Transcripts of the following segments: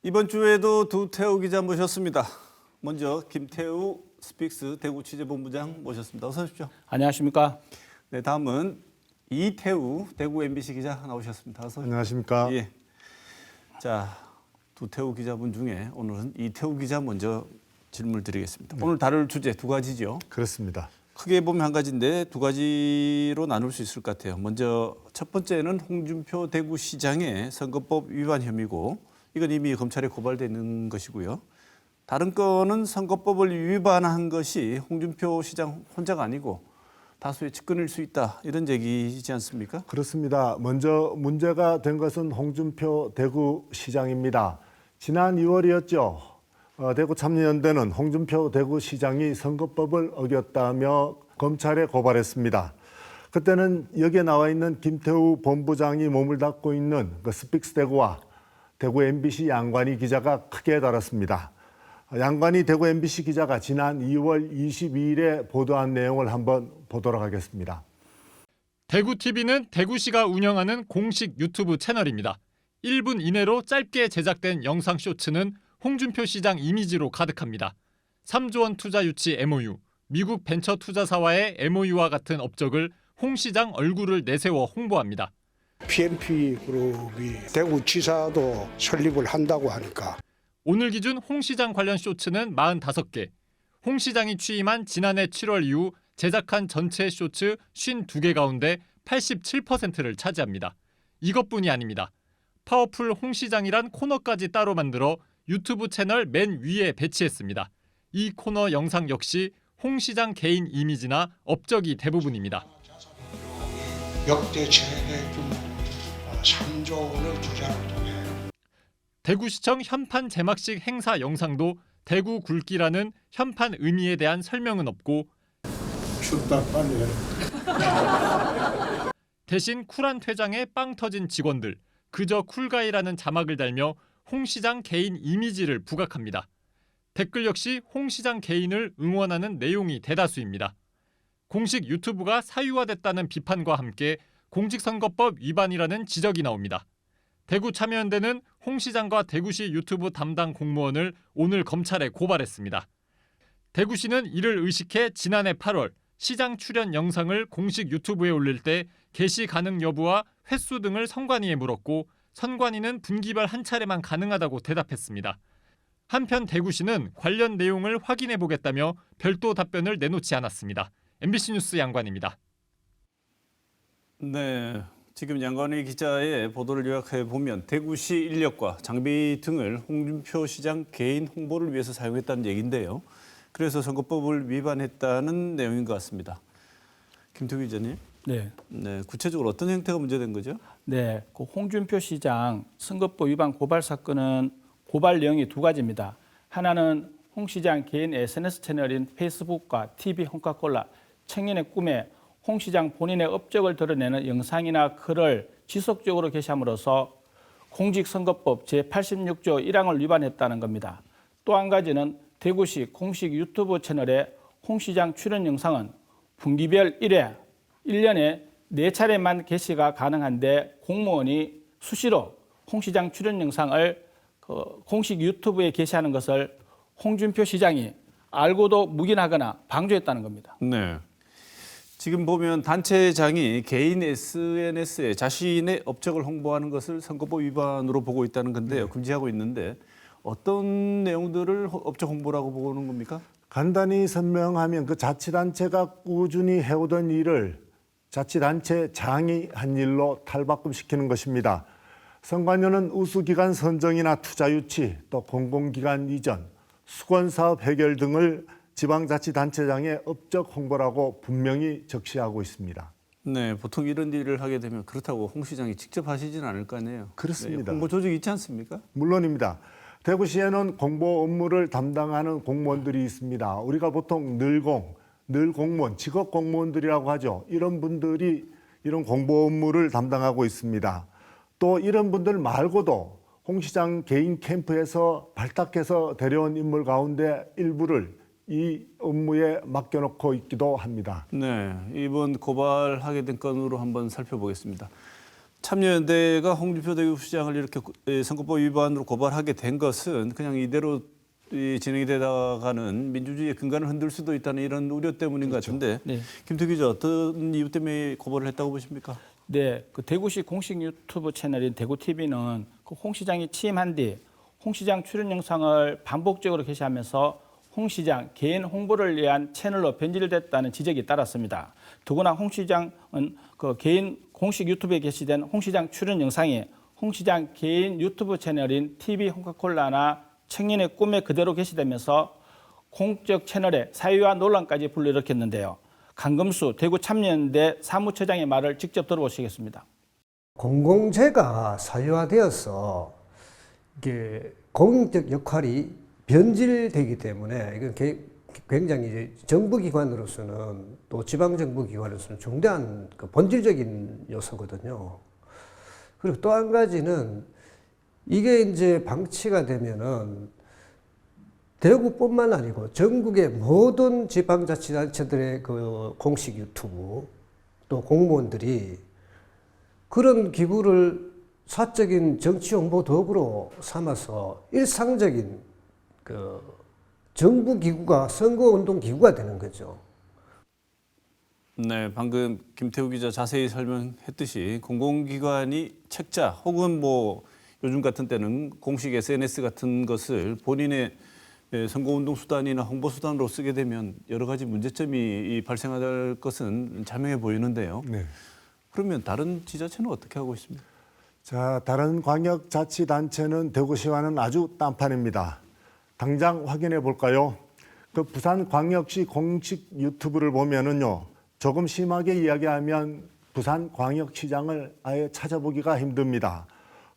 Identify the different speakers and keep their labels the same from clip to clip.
Speaker 1: 이번 주에도 두태우 기자 모셨습니다. 먼저 김태우 스픽스 대구 취재본부장 모셨습니다. 어서 오십시오.
Speaker 2: 안녕하십니까?
Speaker 1: 네, 다음은 이태우 대구 MBC 기자 나오셨습니다. 어서 오십시오.
Speaker 3: 안녕하십니까?
Speaker 1: 예. 자, 두태우 기자분 중에 오늘은 이태우 기자 먼저 질문을 드리겠습니다. 오늘 다룰 주제 두 가지죠.
Speaker 3: 그렇습니다.
Speaker 1: 크게 보면 한 가지인데 두 가지로 나눌 수 있을 것 같아요. 먼저 첫 번째는 홍준표 대구시장의 선거법 위반 혐의고 이건 이미 검찰에 고발되는 것이고요. 다른 건은 선거법을 위반한 것이 홍준표 시장 혼자가 아니고 다수의 측근일 수 있다 이런 얘기이지 않습니까?
Speaker 3: 그렇습니다. 먼저 문제가 된 것은 홍준표 대구시장입니다. 지난 2월이었죠. 대구 참여연대는 홍준표 대구시장이 선거법을 어겼다며 검찰에 고발했습니다. 그때는 여기에 나와 있는 김태우 본부장이 몸을 닫고 있는 그 스픽스 대구와 대구 MBC 양관희 기자가 크게 다뤘습니다. 양관희 대구 MBC 기자가 지난 2월 22일에 보도한 내용을 한번 보도록 하겠습니다.
Speaker 4: 대구TV는 대구시가 운영하는 공식 유튜브 채널입니다. 1분 이내로 짧게 제작된 영상 쇼츠는 홍준표 시장 이미지로 가득합니다. 3조 원 투자 유치 MOU, 미국 벤처 투자사와의 MOU와 같은 업적을 홍 시장 얼굴을 내세워 홍보합니다.
Speaker 5: PNP 그룹이 대구지사도 설립을 한다고 하니까
Speaker 4: 오늘 기준 홍 시장 관련 쇼츠는 45개. 홍 시장이 취임한 지난해 7월 이후 제작한 전체 쇼츠 52개 가운데 87%를 차지합니다. 이것뿐이 아닙니다. 파워풀 홍 시장이란 코너까지 따로 만들어 유튜브 채널 맨 위에 배치했습니다. 이 코너 영상 역시 홍 시장 개인 이미지나 업적이 대부분입니다.
Speaker 5: 역대 최대 규모 3조 원을 투자를 통해
Speaker 4: 대구시청 현판 제막식 행사 영상도 대구 굵기라는 현판 의미에 대한 설명은 없고
Speaker 5: 춥다 빨리 해라.
Speaker 4: 대신 쿨한 퇴장에 빵 터진 직원들, 그저 쿨가이라는 자막을 달며 홍 시장 개인 이미지를 부각합니다. 댓글 역시 홍 시장 개인을 응원하는 내용이 대다수입니다. 공식 유튜브가 사유화됐다는 비판과 함께 공직선거법 위반이라는 지적이 나옵니다. 대구 참여연대는 홍 시장과 대구시 유튜브 담당 공무원을 오늘 검찰에 고발했습니다. 대구시는 이를 의식해 지난해 8월 시장 출연 영상을 공식 유튜브에 올릴 때 게시 가능 여부와 횟수 등을 선관위에 물었고 선관위는 분기별 한 차례만 가능하다고 대답했습니다. 한편 대구시는 관련 내용을 확인해 보겠다며 별도 답변을 내놓지 않았습니다. MBC 뉴스 양관입니다.
Speaker 1: 네, 지금 양관희 기자의 보도를 요약해 보면 대구시 인력과 장비 등을 홍준표 시장 개인 홍보를 위해서 사용했다는 얘기인데요. 그래서 선거법을 위반했다는 내용인 것 같습니다. 김태우 기자님. 네, 구체적으로 어떤 형태가 문제된 거죠?
Speaker 2: 네, 그 홍준표 시장 선거법 위반 고발 사건은 고발 내용이 두 가지입니다. 하나는 홍 시장 개인 SNS 채널인 페이스북과 TV 홍카콜라 청년의 꿈에 홍 시장 본인의 업적을 드러내는 영상이나 글을 지속적으로 게시함으로써 공직선거법 제86조 1항을 위반했다는 겁니다. 또 한 가지는 대구시 공식 유튜브 채널에 홍 시장 출연 영상은 분기별 1회, 1년에 4차례만 게시가 가능한데 공무원이 수시로 홍 시장 출연 영상을 공식 유튜브에 게시하는 것을 홍준표 시장이 알고도 묵인하거나 방조했다는 겁니다.
Speaker 1: 네. 지금 보면 단체장이 개인 SNS에 자신의 업적을 홍보하는 것을 선거법 위반으로 보고 있다는 건데요. 금지하고 있는데 어떤 내용들을 업적 홍보라고 보는 겁니까?
Speaker 3: 간단히 설명하면 그 자치단체가 꾸준히 해오던 일을 자치단체장이 한 일로 탈바꿈시키는 것입니다. 선관위는 우수기관 선정이나 투자 유치, 또 공공기관 이전, 수건사업 해결 등을 지방자치단체장의 업적 홍보라고 분명히 적시하고 있습니다.
Speaker 1: 네, 보통 이런 일을 하게 되면 그렇다고 홍 시장이 직접 하시지는 않을 거 아니에요.
Speaker 3: 그렇습니다.
Speaker 1: 네, 홍보 조직이 있지 않습니까?
Speaker 3: 물론입니다. 대구시에는 공보 업무를 담당하는 공무원들이 있습니다. 우리가 보통 늘공무원, 직업 공무원들이라고 하죠. 이런 분들이 이런 공보 업무를 담당하고 있습니다. 또 이런 분들 말고도 홍 시장 개인 캠프에서 발탁해서 데려온 인물 가운데 일부를 이 업무에 맡겨놓고 있기도 합니다.
Speaker 1: 네, 이번 고발하게 된 건으로 한번 살펴보겠습니다. 참여연대가 홍준표 대구시장을 이렇게 선거법 위반으로 고발하게 된 것은 그냥 이대로 진행이 되다가는 민주주의의 근간을 흔들 수도 있다는 이런 우려 때문인 것 같은데
Speaker 2: 네.
Speaker 1: 김태우 기자 어떤 이유 때문에 고발을 했다고 보십니까?
Speaker 2: 네, 그 대구시 공식 유튜브 채널인 대구TV는 그 홍 시장이 취임한 뒤 홍 시장 출연 영상을 반복적으로 게시하면서 홍 시장 개인 홍보를 위한 채널로 변질됐다는 지적이 따랐습니다. 더구나 홍 시장은 그 개인 공식 유튜브에 게시된 홍 시장 출연 영상이 홍 시장 개인 유튜브 채널인 TV 홍카콜라나 청년의 꿈에 그대로 게시되면서 공적 채널의 사유화 논란까지 불러일으켰는데요. 강금수 대구 참여연대 사무처장의 말을 직접 들어보시겠습니다.
Speaker 6: 공공재가 사유화되어서 이게 공익적 역할이 변질되기 때문에 이건 굉장히 이제 정부기관으로서는 또 지방정부기관으로서는 중대한 그 본질적인 요소거든요. 그리고 또 한 가지는 이게 이제 방치가 되면은 대구뿐만 아니고 전국의 모든 지방자치단체들의 그 공식 유튜브 또 공무원들이 그런 기구를 사적인 정치 홍보 도구로 삼아서 일상적인 그 정부 기구가 선거운동 기구가 되는 거죠.
Speaker 1: 네, 방금 김태우 기자 자세히 설명했듯이 공공기관이 책자 혹은 뭐 요즘 같은 때는 공식 SNS 같은 것을 본인의 선거운동 수단이나 홍보 수단으로 쓰게 되면 여러 가지 문제점이 발생할 것은 자명해 보이는데요.
Speaker 3: 네.
Speaker 1: 그러면 다른 지자체는 어떻게 하고 있습니까?
Speaker 3: 자, 다른 광역자치단체는 대구시와는 아주 딴판입니다. 당장 확인해 볼까요? 그 부산광역시 공식 유튜브를 보면은요, 조금 심하게 이야기하면 부산광역시장을 아예 찾아보기가 힘듭니다.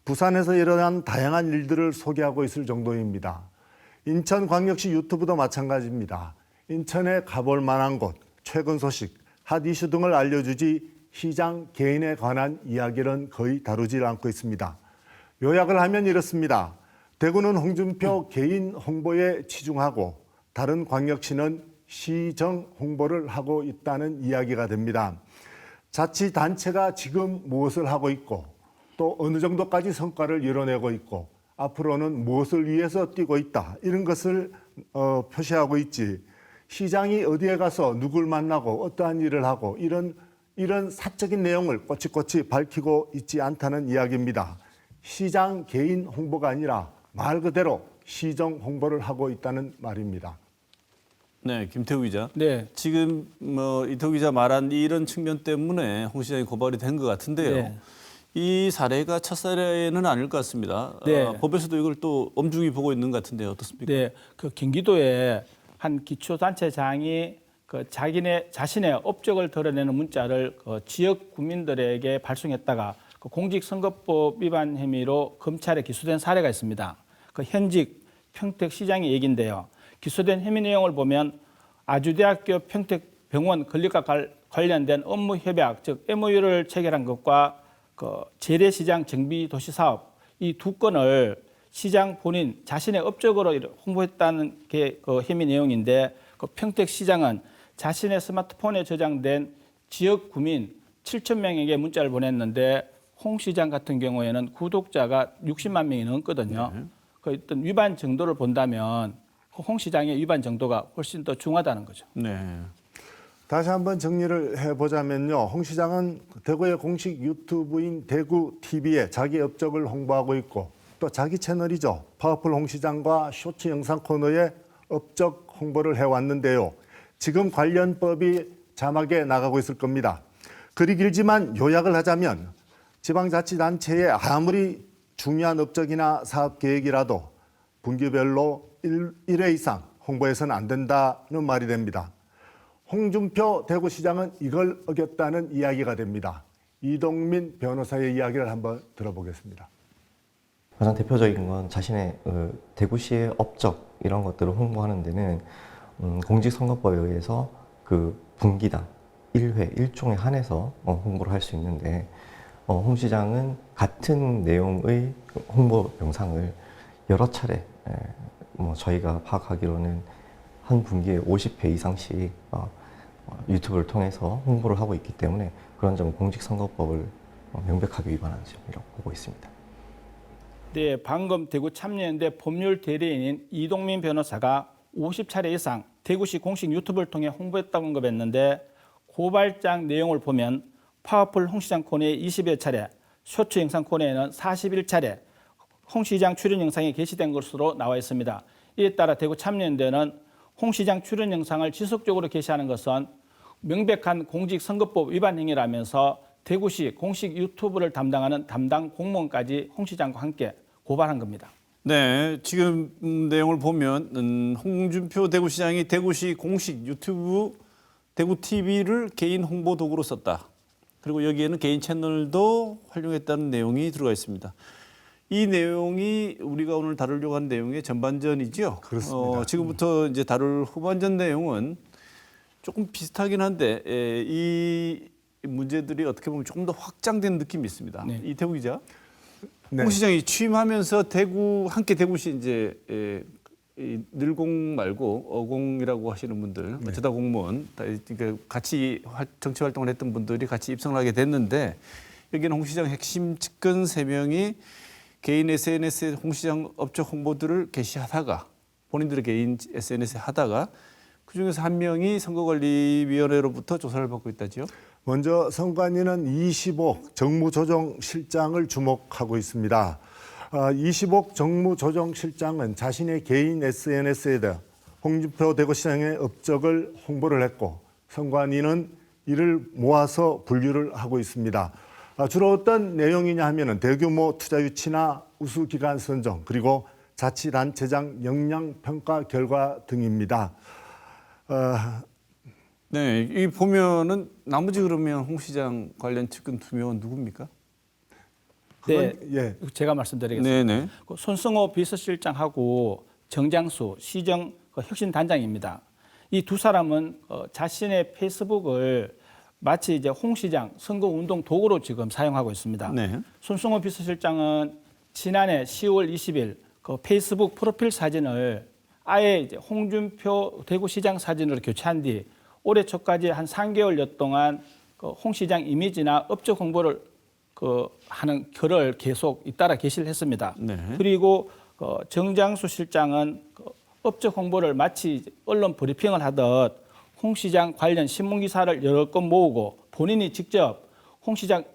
Speaker 3: 부산에서 일어난 다양한 일들을 소개하고 있을 정도입니다. 인천광역시 유튜브도 마찬가지입니다. 인천에 가볼 만한 곳, 최근 소식, 핫 이슈 등을 알려주지 시장 개인에 관한 이야기는 거의 다루질 않고 있습니다. 요약을 하면 이렇습니다. 대구는 홍준표 개인 홍보에 치중하고 다른 광역시는 시정 홍보를 하고 있다는 이야기가 됩니다. 자치단체가 지금 무엇을 하고 있고 또 어느 정도까지 성과를 이뤄내고 있고 앞으로는 무엇을 위해서 뛰고 있다. 이런 것을 표시하고 있지. 시장이 어디에 가서 누굴 만나고 어떠한 일을 하고 이런 사적인 내용을 꼬치꼬치 밝히고 있지 않다는 이야기입니다. 시장 개인 홍보가 아니라 말 그대로 시정 홍보를 하고 있다는 말입니다.
Speaker 1: 네, 김태우 기자.
Speaker 2: 네.
Speaker 1: 지금 이태우 기자 말한 이런 측면 때문에 홍 시장이 고발이 된 것 같은데요.
Speaker 2: 네.
Speaker 1: 이 사례가 첫 사례는 아닐 것 같습니다.
Speaker 2: 네.
Speaker 1: 법에서도 이걸 또 엄중히 보고 있는 것 같은데 어떻습니까?
Speaker 2: 네, 그 경기도의 한 기초단체장이 그 자신의 업적을 드러내는 문자를 그 지역 구민들에게 발송했다가 그 공직선거법 위반 혐의로 검찰에 기소된 사례가 있습니다. 그 현직 평택시장의 얘기인데요. 기소된 혐의 내용을 보면 아주대학교 평택병원 건립과 관련된 업무 협약, 즉 MOU를 체결한 것과 그 재래시장 정비도시사업 이 두 건을 시장 본인 자신의 업적으로 홍보했다는 게 그 혐의 내용인데 그 평택시장은 자신의 스마트폰에 저장된 지역 구민 7천 명에게 문자를 보냈는데 홍 시장 같은 경우에는 구독자가 60만 명이 넘거든요.
Speaker 1: 네.
Speaker 2: 그 어떤 위반 정도를 본다면 홍 시장의 위반 정도가 훨씬 더 중하다는 거죠.
Speaker 1: 네.
Speaker 3: 다시 한번 정리를 해보자면요. 홍 시장은 대구의 공식 유튜브인 대구TV에 자기 업적을 홍보하고 있고 또 자기 채널이죠. 파워풀 홍 시장과 쇼츠 영상 코너에 업적 홍보를 해왔는데요. 지금 관련법이 자막에 나가고 있을 겁니다. 글이 길지만 요약을 하자면 지방자치단체에 아무리 중요한 업적이나 사업계획이라도 분기별로 1회 이상 홍보해서는 안 된다는 말이 됩니다. 홍준표 대구시장은 이걸 어겼다는 이야기가 됩니다. 이동민 변호사의 이야기를 한번 들어보겠습니다.
Speaker 7: 가장 대표적인 건 자신의 대구시의 업적 이런 것들을 홍보하는 데는 공직선거법에 의해서 그 분기당 1회 1종에 한해서 홍보를 할 수 있는데 홍 시장은 같은 내용의 홍보 영상을 여러 차례 저희가 파악하기로는 한 분기에 50회 이상씩 유튜브를 통해서 홍보를 하고 있기 때문에 그런 점은 공직선거법을 명백하게 위반한 점이라고 보고 있습니다.
Speaker 2: 네, 방금 대구 참여연대 법률 대리인인 이동민 변호사가 50차례 이상 대구시 공식 유튜브를 통해 홍보했다고 언급했는데 고발장 내용을 보면 파워풀 홍 시장 코너에 20여 차례, 쇼츠 영상 코너에는 41차례 홍 시장 출연 영상이 게시된 것으로 나와 있습니다. 이에 따라 대구 참여연대는 홍 시장 출연 영상을 지속적으로 게시하는 것은 명백한 공직선거법 위반 행위라면서 대구시 공식 유튜브를 담당하는 담당 공무원까지 홍 시장과 함께 고발한 겁니다.
Speaker 1: 네, 지금 내용을 보면 홍준표 대구시장이 대구시 공식 유튜브 대구 TV를 개인 홍보 도구로 썼다. 그리고 여기에는 개인 채널도 활용했다는 내용이 들어가 있습니다. 이 내용이 우리가 오늘 다루려고 하는 내용의 전반전이죠.
Speaker 3: 그렇습니다.
Speaker 1: 지금부터 이제 다룰 후반전 내용은 조금 비슷하긴 한데 이 문제들이 어떻게 보면 조금 더 확장된 느낌이 있습니다.
Speaker 2: 네.
Speaker 1: 이태우 기자,
Speaker 3: 네.
Speaker 1: 홍 시장이 취임하면서 함께 대구시 이제 이 늘공 말고 어공이라고 하시는 분들, 어쩌다 공무원, 그러니까 같이 정치 활동을 했던 분들이 같이 입성을 하게 됐는데 여기는 홍 시장 핵심 측근 3명이 개인 SNS에 홍 시장 업적 홍보들을 게시하다가 본인들의 개인 SNS에 하다가 그중에서 한 명이 선거관리위원회로부터 조사를 받고 있다지요.
Speaker 3: 먼저 선관위는 25억 정무조정실장을 주목하고 있습니다. 25억 정무조정실장은 자신의 개인 SNS에 대해 홍준표 대구시장의 업적을 홍보를 했고 선관위는 이를 모아서 분류를 하고 있습니다. 주로 어떤 내용이냐 하면은 대규모 투자 유치나 우수기관 선정 그리고 자치단체장 역량평가 결과 등입니다.
Speaker 1: 네, 이 보면은 나머지 그러면 홍 시장 관련 측근 2명은 누굽니까?
Speaker 2: 네,
Speaker 3: 예.
Speaker 2: 제가 말씀드리겠습니다.
Speaker 1: 네네.
Speaker 2: 손승호 비서실장하고 정장수 시정 혁신단장입니다. 이 두 사람은 자신의 페이스북을 마치 이제 홍 시장 선거운동 도구로 지금 사용하고 있습니다.
Speaker 1: 네.
Speaker 2: 손승호 비서실장은 지난해 10월 20일 그 페이스북 프로필 사진을 아예 이제 홍준표 대구시장 사진으로 교체한 뒤 올해 초까지 한 3개월여 동안 그 홍 시장 이미지나 업적 홍보를 하는 글을 계속 잇따라 게시를 했습니다.
Speaker 1: 네.
Speaker 2: 그리고 정장수 실장은 업적 홍보를 마치 언론 브리핑을 하듯 홍 시장 관련 신문 기사를 여러 건 모으고 본인이 직접 홍 시장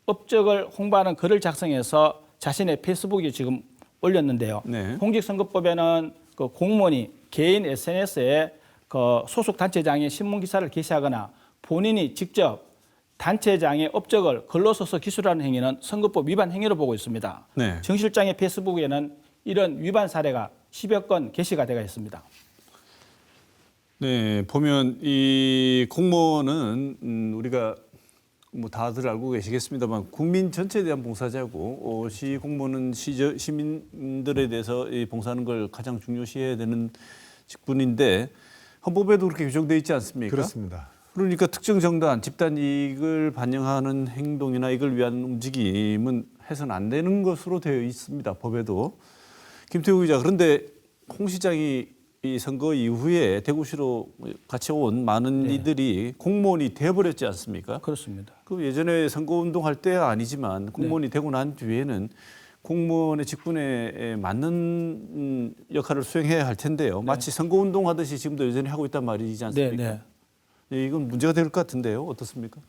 Speaker 2: 업적을 홍보하는 글을 작성해서 자신의 페이스북에 지금 올렸는데요.
Speaker 1: 네.
Speaker 2: 공직선거법에는 그 공무원이 개인 SNS에 그 소속 단체장의 신문 기사를 게시하거나 본인이 직접 단체장의 업적을 글로 써서 기술하는 행위는 선거법 위반 행위로 보고 있습니다.
Speaker 1: 네.
Speaker 2: 정 실장의 페이스북에는 이런 위반 사례가 10여 건 게시가 되어 있습니다.
Speaker 1: 네, 보면 이 공무원은 우리가 뭐 다들 알고 계시겠습니다만 국민 전체에 대한 봉사자고 시 공무원은 시민들에 대해서 봉사하는 걸 가장 중요시해야 되는 직분인데 헌법에도 그렇게 규정되어 있지 않습니까?
Speaker 3: 그렇습니다.
Speaker 1: 그러니까 특정 정당, 집단 이익을 반영하는 행동이나 이걸 위한 움직임은 해서는 안 되는 것으로 되어 있습니다. 법에도. 김태우 기자, 그런데 홍 시장이 이 선거 이후에 대구시로 같이 온 많은 이들이 공무원이 돼버렸지 않습니까?
Speaker 2: 그렇습니다.
Speaker 1: 그 예전에 선거운동할 때 아니지만 공무원이 되고 난 뒤에는 공무원의 직분에 맞는 역할을 수행해야 할 텐데요. 마치 선거운동 하듯이 지금도 여전히 하고 있단 말이지 않습니까?
Speaker 2: 네.
Speaker 1: 네, 이건 문제가 될 것 같은데요. 어떻습니까?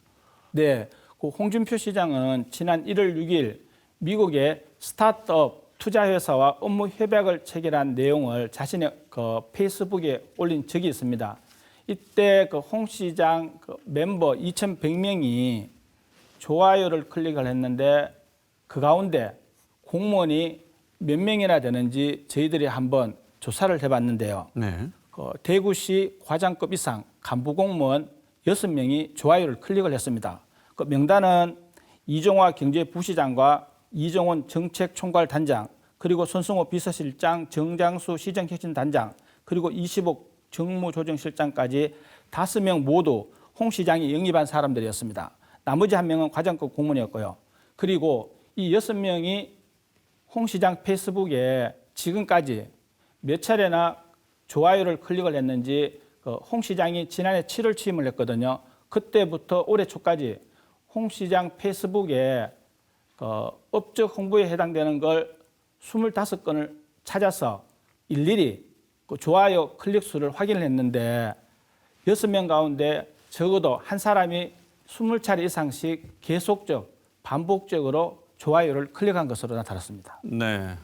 Speaker 2: 네, 그 홍준표 시장은 지난 1월 6일 미국의 스타트업 투자회사와 업무 협약을 체결한 내용을 자신의 그 페이스북에 올린 적이 있습니다. 이때 그 홍 시장 그 멤버 2,100명이 좋아요를 클릭을 했는데 그 가운데 공무원이 몇 명이나 되는지 저희들이 한번 조사를 해봤는데요.
Speaker 1: 네.
Speaker 2: 그 대구시 과장급 이상 간부 공무원 6명이 좋아요를 클릭을 했습니다. 그 명단은 이종화 경제부시장과 이종원 정책총괄단장, 그리고 손승호 비서실장, 정장수 시정혁신단장, 그리고 25억 정무조정실장까지 5명 모두 홍 시장이 영입한 사람들이었습니다. 나머지 1명은 과장급 공무원이었고요. 그리고 이 6명이 홍 시장 페이스북에 지금까지 몇 차례나 좋아요를 클릭을 했는지 홍 시장이 지난해 7월 취임을 했거든요. 그때부터 올해 초까지 홍 시장 페이스북에 업적 홍보에 해당되는 걸 25건을 찾아서 일일이 그 좋아요 클릭 수를 확인을 했는데 6명 가운데 적어도 한 사람이 20차례 이상씩 계속적, 반복적으로 좋아요를 클릭한 것으로 나타났습니다.
Speaker 1: 네.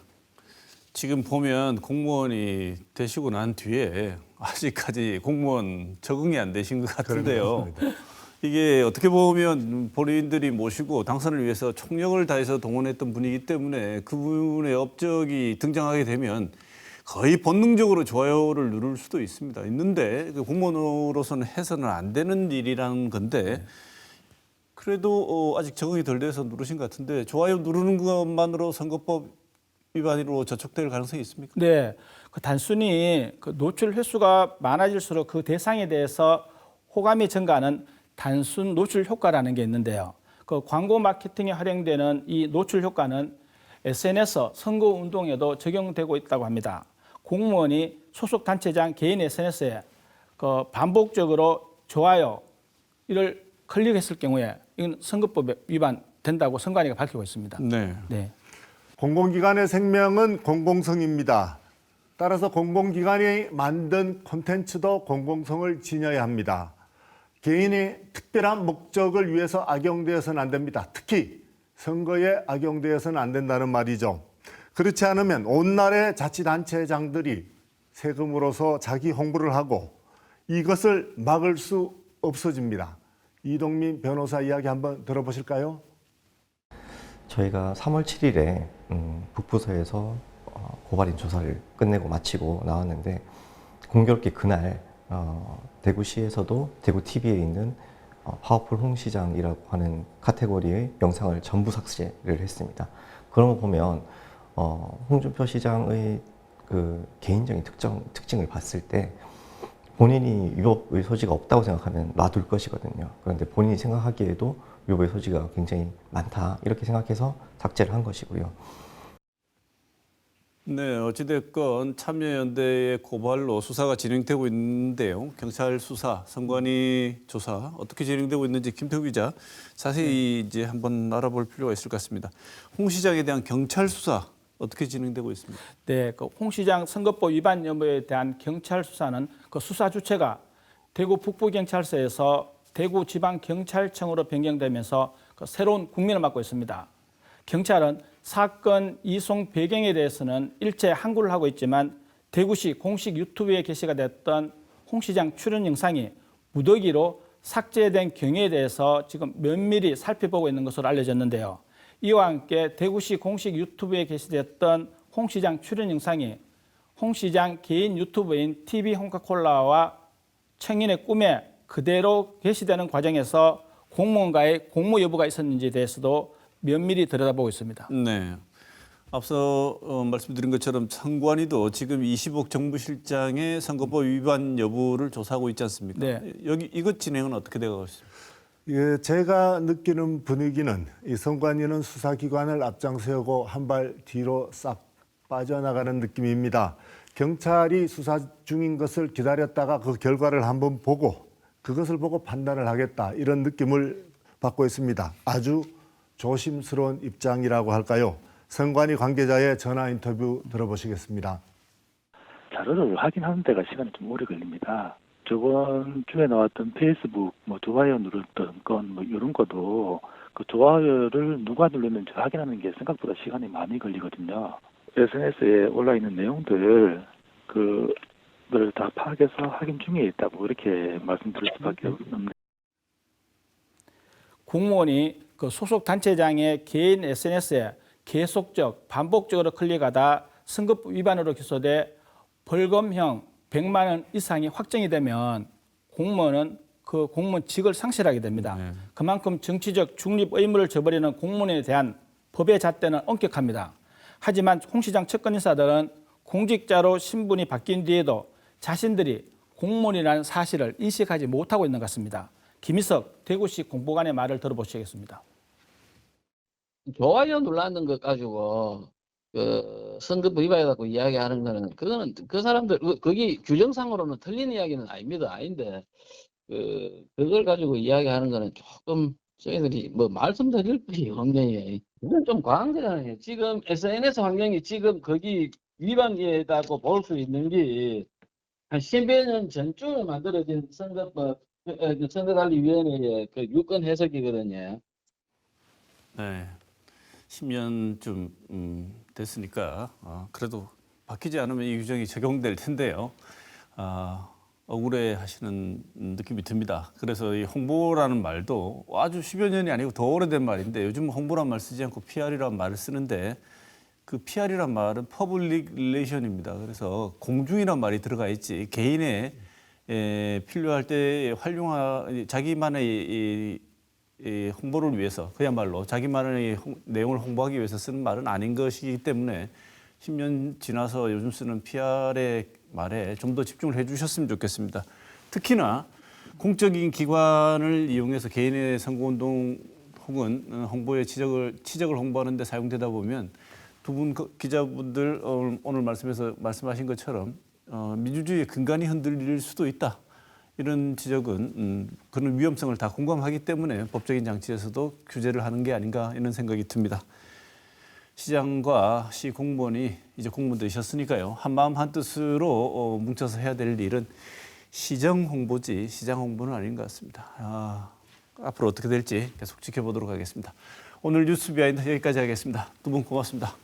Speaker 1: 지금 보면 공무원이 되시고 난 뒤에 아직까지 공무원 적응이 안 되신 것 같은데요. 이게 어떻게 보면 본인들이 모시고 당선을 위해서 총력을 다해서 동원했던 분이기 때문에 그분의 업적이 등장하게 되면 거의 본능적으로 좋아요를 누를 수도 있습니다. 있는데 공무원으로서는 해서는 안 되는 일이라는 건데 그래도 아직 적응이 덜 돼서 누르신 것 같은데 좋아요 누르는 것만으로 선거법 위반으로 저촉될 가능성이 있습니까?
Speaker 2: 네, 단순히 그 노출 횟수가 많아질수록 그 대상에 대해서 호감이 증가하는 단순 노출 효과라는 게 있는데요. 그 광고 마케팅에 활용되는 이 노출 효과는 SNS 선거 운동에도 적용되고 있다고 합니다. 공무원이 소속 단체장 개인 SNS에 그 반복적으로 좋아요 이를 클릭했을 경우에 이건 선거법 위반 된다고 선관위가 밝히고 있습니다.
Speaker 1: 네.
Speaker 2: 네.
Speaker 3: 공공기관의 생명은 공공성입니다. 따라서 공공기관이 만든 콘텐츠도 공공성을 지녀야 합니다. 개인이 특별한 목적을 위해서 악용되어서는 안 됩니다. 특히 선거에 악용되어서는 안 된다는 말이죠. 그렇지 않으면 온날의 자치단체장들이 세금으로서 자기 홍보를 하고 이것을 막을 수 없어집니다. 이동민 변호사 이야기 한번 들어보실까요?
Speaker 7: 저희가 3월 7일에 북부서에서 고발인 조사를 끝내고 마치고 나왔는데 공교롭게 그날 대구시에서도 대구TV에 있는 파워풀 홍 시장이라고 하는 카테고리의 영상을 전부 삭제를 했습니다. 그런 거 보면 홍준표 시장의 그 개인적인 특징을 봤을 때 본인이 위법의 소지가 없다고 생각하면 놔둘 것이거든요. 그런데 본인이 생각하기에도 위법의 소지가 굉장히 많다 이렇게 생각해서 삭제를 한 것이고요.
Speaker 1: 네, 어찌됐건 참여연대의 고발로 수사가 진행되고 있는데요. 경찰 수사, 선관위 조사 어떻게 진행되고 있는지 김태우 기자 자세히 이제 한번 알아볼 필요가 있을 것 같습니다. 홍 시장에 대한 경찰 수사 어떻게 진행되고 있습니까?
Speaker 2: 네, 그 홍 시장 선거법 위반 여부에 대한 경찰 수사는 그 수사 주체가 대구 북부경찰서에서 대구지방경찰청으로 변경되면서 그 새로운 국면을 맞고 있습니다. 경찰은 사건 이송 배경에 대해서는 일체 항고를 하고 있지만 대구시 공식 유튜브에 게시가 됐던 홍 시장 출연 영상이 무더기로 삭제된 경위에 대해서 지금 면밀히 살펴보고 있는 것으로 알려졌는데요. 이와 함께 대구시 공식 유튜브에 게시됐던 홍 시장 출연 영상이 홍 시장 개인 유튜브인 TV 홍카콜라와 청인의 꿈에 그대로 게시되는 과정에서 공무원과의 공모 여부가 있었는지에 대해서도 면밀히 들여다보고 있습니다.
Speaker 1: 네. 앞서 말씀드린 것처럼 선관위도 지금 이시복 정부실장의 선거법 위반 여부를 조사하고 있지 않습니까?
Speaker 2: 네.
Speaker 1: 여기 이것 진행은 어떻게 되고 있습니까?
Speaker 3: 예, 제가 느끼는 분위기는 이 선관위는 수사기관을 앞장세우고 한 발 뒤로 싹 빠져나가는 느낌입니다. 경찰이 수사 중인 것을 기다렸다가 그 결과를 한번 보고 그것을 보고 판단을 하겠다 이런 느낌을 받고 있습니다. 아주 조심스러운 입장이라고 할까요? 선관위 관계자의 전화 인터뷰 들어보시겠습니다.
Speaker 8: 자료를 확인하는 데가 시간이 좀 오래 걸립니다. 저번 주에 나왔던 페이스북 좋아요 누르던 건 이런 것도 그 좋아요를 누가 눌렀는지 확인하는 게 생각보다 시간이 많이 걸리거든요. SNS에 올라 있는 내용들 그를 다 파악해서 확인 중에 있다고 이렇게 말씀드릴 수밖에 없는데.
Speaker 2: 공무원이 그 소속 단체장의 개인 SNS에 계속적 반복적으로 클릭하다 선거법 위반으로 기소돼 벌금형 100만 원 이상이 확정이 되면 공무원은 그 공무원직을 상실하게 됩니다.
Speaker 1: 네.
Speaker 2: 그만큼 정치적 중립 의무를 저버리는 공무원에 대한 법의 잣대는 엄격합니다. 하지만 홍 시장 측근 인사들은 공직자로 신분이 바뀐 뒤에도 자신들이 공무원이라는 사실을 인식하지 못하고 있는 것 같습니다. 김희석 대구시 공보관의 말을 들어보시겠습니다.
Speaker 9: 좋아요 눌렀는 것 가지고 그 선거법 위반이라고 이야기하는 거는 그거는 그 사람들 거기 규정상으로는 틀린 이야기는 아닙니다. 아닌데 그걸 가지고 이야기하는 거는 조금 저희들이 뭐 말씀드릴 것이 없네. 이건 좀 과한 거잖아요. 지금 SNS 환경이 지금 거기 위반이라고 볼 수 있는 게 한 10여 년 전쯤에 만들어진 선거법, 선거관리위원회의 그 유권 해석이거든요.
Speaker 1: 네, 10년쯤 됐으니까 그래도 바뀌지 않으면 이 규정이 적용될 텐데요. 억울해하시는 느낌이 듭니다. 그래서 이 홍보라는 말도 아주 10여 년이 아니고 더 오래된 말인데 요즘 홍보란 말 쓰지 않고 PR이란 말을 쓰는데 그 PR이란 말은 퍼블릭 릴레이션입니다. 그래서 공중이란 말이 들어가 있지 개인의 필요할 때 자기만의 이 홍보를 위해서 그야말로 자기만의 내용을 홍보하기 위해서 쓰는 말은 아닌 것이기 때문에 10년 지나서 요즘 쓰는 PR의 말에 좀 더 집중을 해주셨으면 좋겠습니다. 특히나 공적인 기관을 이용해서 개인의 선거운동 혹은 홍보의 치적을 홍보하는 데 사용되다 보면 두 분 기자분들 오늘 말씀하신 것처럼 민주주의의 근간이 흔들릴 수도 있다. 이런 지적은 그런 위험성을 다 공감하기 때문에 법적인 장치에서도 규제를 하는 게 아닌가 이런 생각이 듭니다. 시장과 시 공무원이 이제 공무원 되셨으니까요. 한마음 한뜻으로 뭉쳐서 해야 될 일은 시정 홍보지 시장 홍보는 아닌 것 같습니다. 앞으로 어떻게 될지 계속 지켜보도록 하겠습니다. 오늘 뉴스 비하인드 여기까지 하겠습니다. 두 분 고맙습니다.